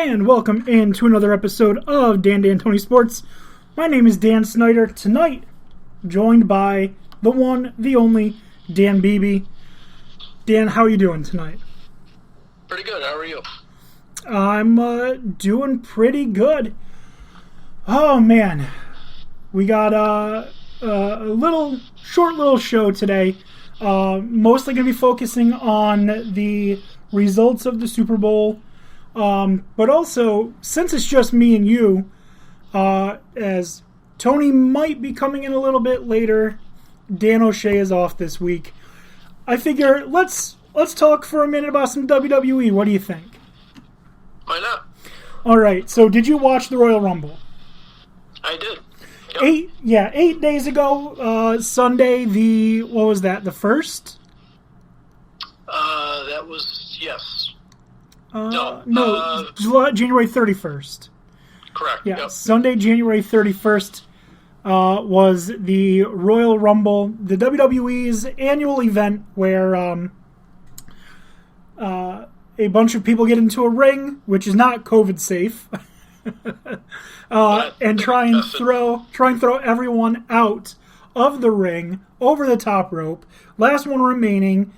And welcome into another episode of Dan D'Antoni Sports. My name is Dan Snyder. Tonight, joined by the one, the only, Dan Beebe. Dan, how are you doing tonight? Pretty good. How are you? I'm doing pretty good. Oh, man. We got a short little show today. Mostly going to be focusing on the results of the Super Bowl. But also, since it's just me and you, as Tony might be coming in a little bit later, Dan O'Shea is off this week. I figure let's talk for a minute about some WWE. What do you think? Why not? All right. So, did you watch the Royal Rumble? I did. Yep. 8 days ago, Sunday. The first? That was yes. January 31st. Correct. Yeah, Yep. Sunday, January 31st was the Royal Rumble, the WWE's annual event where a bunch of people get into a ring, which is not COVID safe, and try and throw everyone out of the ring over the top rope. Last one remaining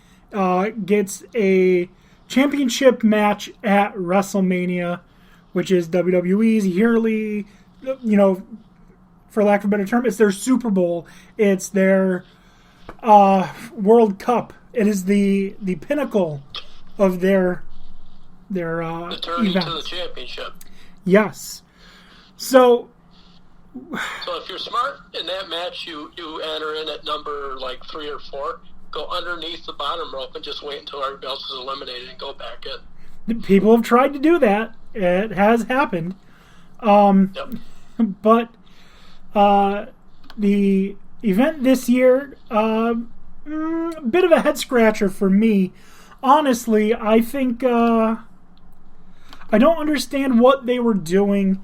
gets a championship match at WrestleMania, which is WWE's yearly, for lack of a better term, it's their Super Bowl. It's their World Cup. It is the pinnacle of their the turning events. to the championship. Yes. So if you're smart in that match, you enter in at number 3 or 4. Go underneath the bottom rope and just wait until everybody else is eliminated and go back in. People have tried to do that. It has happened. Yep. But the event this year, a bit of a head scratcher for me. Honestly, I think I don't understand what they were doing,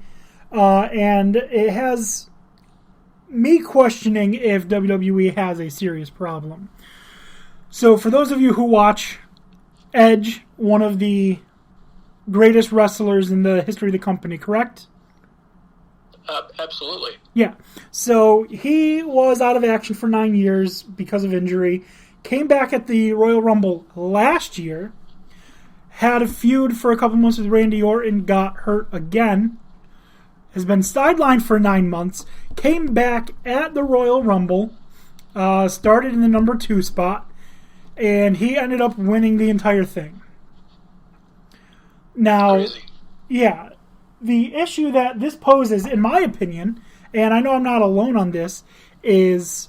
and it has me questioning if WWE has a serious problem. So for those of you who watch, Edge, one of the greatest wrestlers in the history of the company, correct? Absolutely. Yeah. So he was out of action for 9 years because of injury. Came back at the Royal Rumble last year. Had a feud for a couple months with Randy Orton. Got hurt again. Has been sidelined for 9 months. Came back at the Royal Rumble. Started in the number 2 spot. And he ended up winning the entire thing. Now, Crazy. Yeah, the issue that this poses, in my opinion, and I know I'm not alone on this, is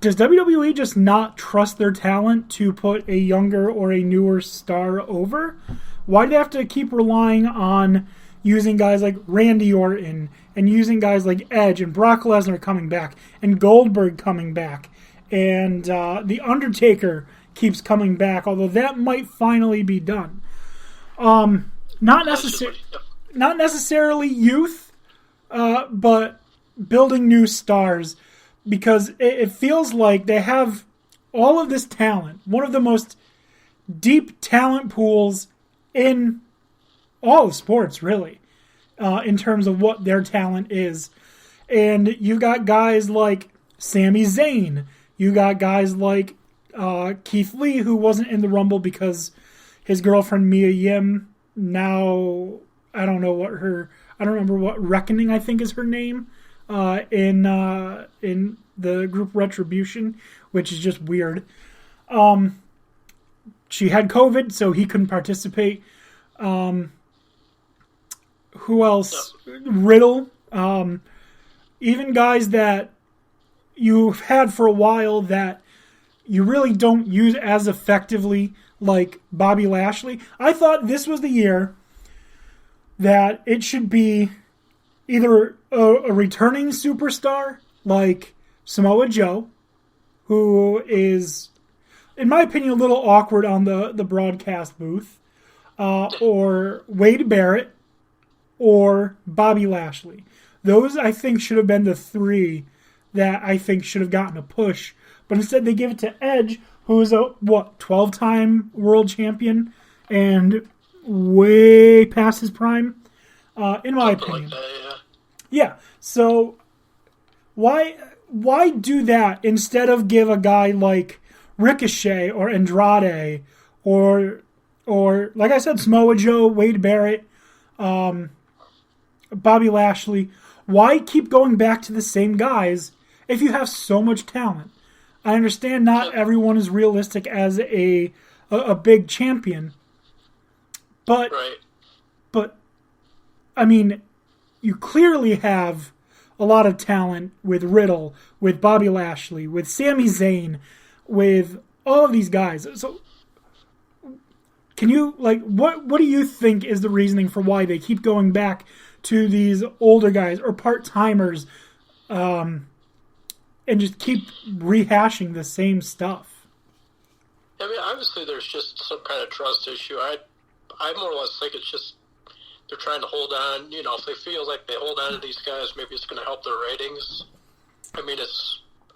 does WWE just not trust their talent to put a younger or a newer star over? Why do they have to keep relying on using guys like Randy Orton and using guys like Edge and Brock Lesnar coming back and Goldberg coming back? And The Undertaker keeps coming back, although that might finally be done. Not necessarily youth, but building new stars, because it feels like they have all of this talent, one of the most deep talent pools in all of sports, really, in terms of what their talent is. And you've got guys like Sami Zayn. You got guys like Keith Lee, who wasn't in the Rumble because his girlfriend Mia Yim, now I don't remember what Reckoning, I think is her name, in the group Retribution, which is just weird. She had COVID, so he couldn't participate. Who else? Riddle. Even guys that you've had for a while that you really don't use as effectively, like Bobby Lashley. I thought this was the year that it should be either a returning superstar like Samoa Joe, who is, in my opinion, a little awkward on the broadcast booth, or Wade Barrett, or Bobby Lashley. Those, I think, should have been the three that I think should have gotten a push. But instead they give it to Edge, who is a 12-time world champion and way past his prime, in my Something opinion. like that, Yeah. So why do that instead of give a guy like Ricochet or Andrade or like I said, Samoa Joe, Wade Barrett, Bobby Lashley? Why keep going back to the same guys if you have so much talent? I understand not everyone is realistic as a big champion, but right. but I mean, you clearly have a lot of talent with Riddle, with Bobby Lashley, with Sami Zayn, with all of these guys. So, can you what do you think is the reasoning for why they keep going back to these older guys or part timers, and just keep rehashing the same stuff? I mean, obviously, there's just some kind of trust issue. I more or less think it's just they're trying to hold on. You know, if they feel like they hold on to these guys, maybe it's going to help their ratings. I mean,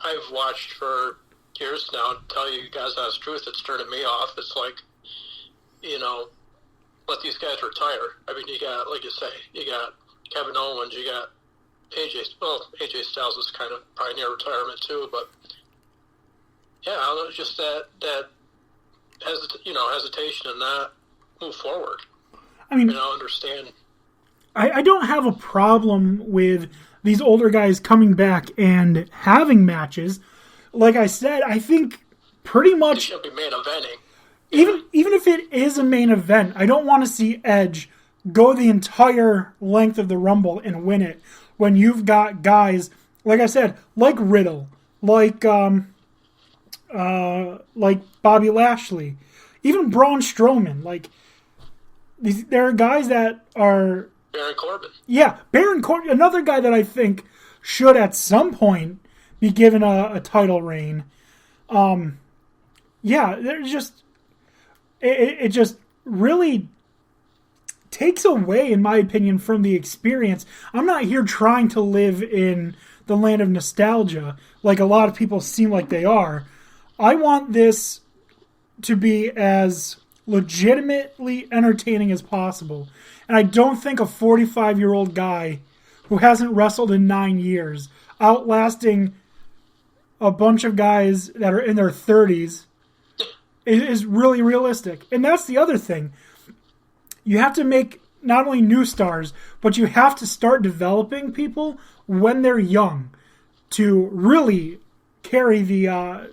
I've watched for years now. To tell you guys the honest truth, it's turning me off. It's like, you know, let these guys retire. I mean, you got, like you say, you got Kevin Owens, you got AJ Styles is kind of probably near retirement too, but yeah, I don't know, just that hesitation and not move forward. I mean, Understand. I don't have a problem with these older guys coming back and having matches. Like I said, I think pretty They much should be main eventing. even if it is a main event, I don't want to see Edge go the entire length of the Rumble and win it when you've got guys, like I said, like Riddle, like Bobby Lashley, even Braun Strowman. Like, there are guys that are... Baron Corbin. Yeah, Baron Corbin, another guy that I think should at some point be given a title reign. Yeah, there's just... It just really takes away, in my opinion, from the experience. I'm not here trying to live in the land of nostalgia like a lot of people seem like they are. I want this to be as legitimately entertaining as possible. And I don't think a 45-year-old guy who hasn't wrestled in 9 years, outlasting a bunch of guys that are in their 30s, is really realistic. And that's the other thing. You have to make not only new stars, but you have to start developing people when they're young to really carry the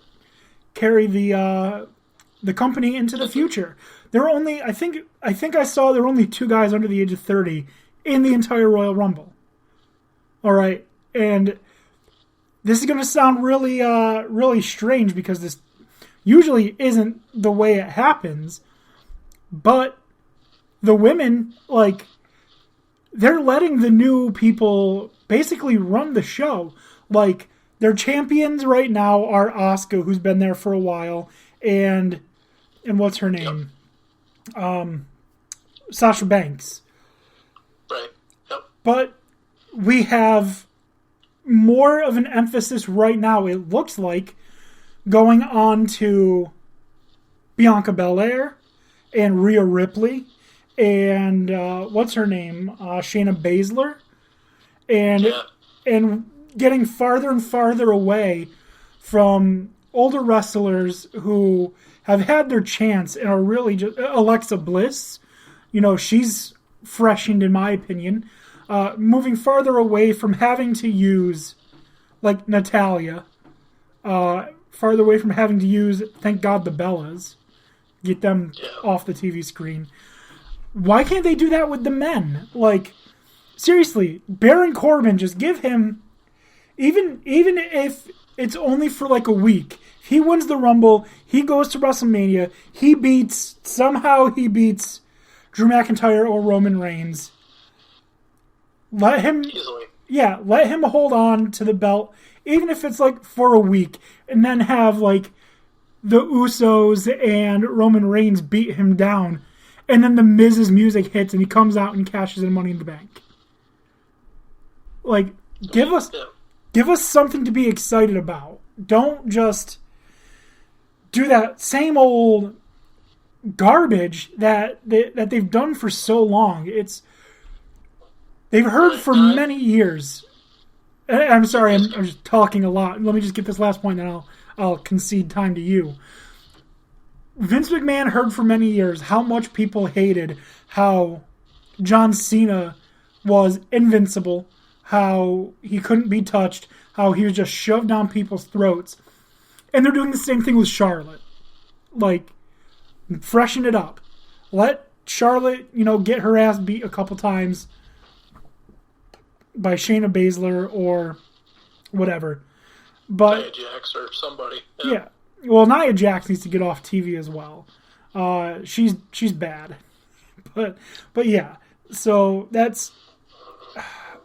company into the future. There are only, I think I saw there were only 2 guys under the age of 30 in the entire Royal Rumble. All right, and this is going to sound really, really strange because this usually isn't the way it happens, but the women, like, they're letting the new people basically run the show. Like, their champions right now are Asuka, who's been there for a while, and what's her name? Sasha Banks. Right. Yep. But we have more of an emphasis right now, it looks like, going on to Bianca Belair and Rhea Ripley and what's her name? Shayna Baszler. And getting farther and farther away from older wrestlers who have had their chance and are really just... Alexa Bliss, she's freshened in my opinion. Moving farther away from having to use, like, Natalya. Farther away from having to use, thank God, the Bellas. Get them off the TV screen. Why can't they do that with the men? Like, seriously, Baron Corbin, just give him... Even if it's only for like a week, he wins the Rumble, he goes to WrestleMania, somehow he beats Drew McIntyre or Roman Reigns. Let him hold on to the belt, even if it's like for a week, and then have like the Usos and Roman Reigns beat him down, and then the Miz's music hits and he comes out and cashes in Money in the Bank. Like, give us something to be excited about. Don't just do that same old garbage that they've done for so long. They've heard for many years. I'm sorry, I'm just talking a lot. Let me just get this last point, then I'll concede time to you. Vince McMahon heard for many years how much people hated how John Cena was invincible, how he couldn't be touched, how he was just shoved down people's throats. And they're doing the same thing with Charlotte. Like, freshen it up. Let Charlotte, get her ass beat a couple times by Shayna Baszler or whatever. But Nia Jax or somebody. Yeah. Well, Nia Jax needs to get off TV as well. She's bad. But yeah. So that's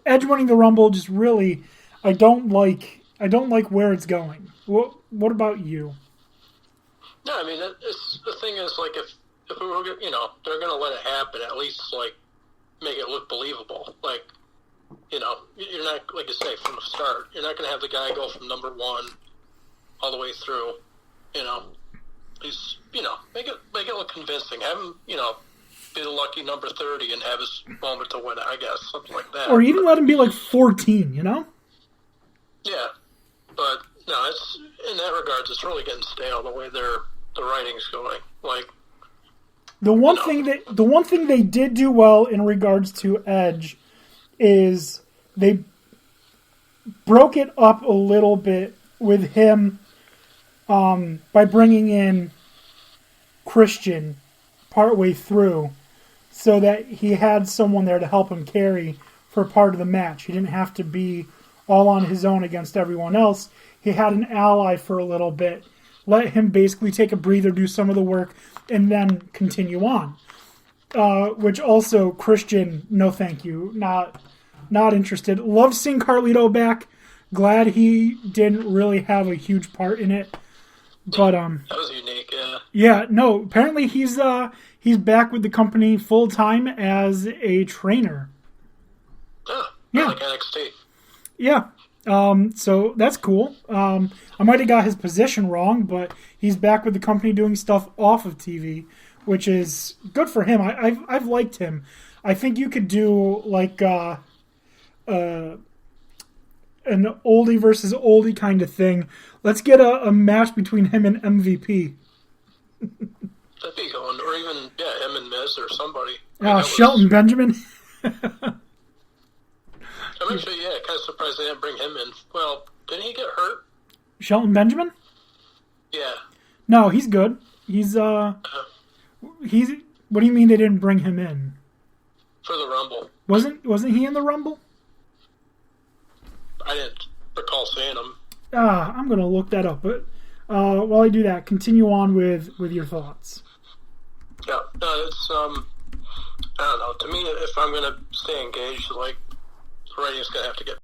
Edge winning the Rumble. Just really, I don't like where it's going. What about you? No, I mean, the thing is, like, if we were, they're going to let it happen, at least, like, make it look believable. Like, you're not, like you say, from the start, you're not going to have the guy go from number one all the way through, He's, make it look convincing. Have him, be the lucky number 30 and have his moment to win it, I guess, something like that. Or even let him be, like, 14, Yeah. But, no, it's, in that regard, it's really getting stale the way the writing's going. Like, the one thing they did do well in regards to Edge is they broke it up a little bit with him by bringing in Christian partway through so that he had someone there to help him carry for part of the match. He didn't have to be all on his own against everyone else. He had an ally for a little bit. Let him basically take a breather, do some of the work, and then continue on. Which also, Christian, no thank you. Not interested. Loved seeing Carlito back. Glad he didn't really have a huge part in it. But that was unique, yeah. Yeah, no, apparently he's back with the company full time as a trainer. Yeah. Like NXT. Yeah. So that's cool. I might have got his position wrong, but he's back with the company doing stuff off of TV, which is good for him. I've liked him. I think you could do like an oldie versus oldie kind of thing. Let's get a match between him and MVP. That'd be going, or even him and Miz or somebody. Shelton Benjamin. I'm actually, kind of surprised they didn't bring him in. Well, didn't he get hurt? Shelton Benjamin? Yeah. No, he's good. He's What do you mean they didn't bring him in? For the Rumble. Wasn't he in the Rumble? I didn't recall seeing him. I'm gonna look that up. But while I do that, continue on with your thoughts. Yeah, no, it's I don't know. To me, if I'm gonna stay engaged, like, the writing's gonna have to get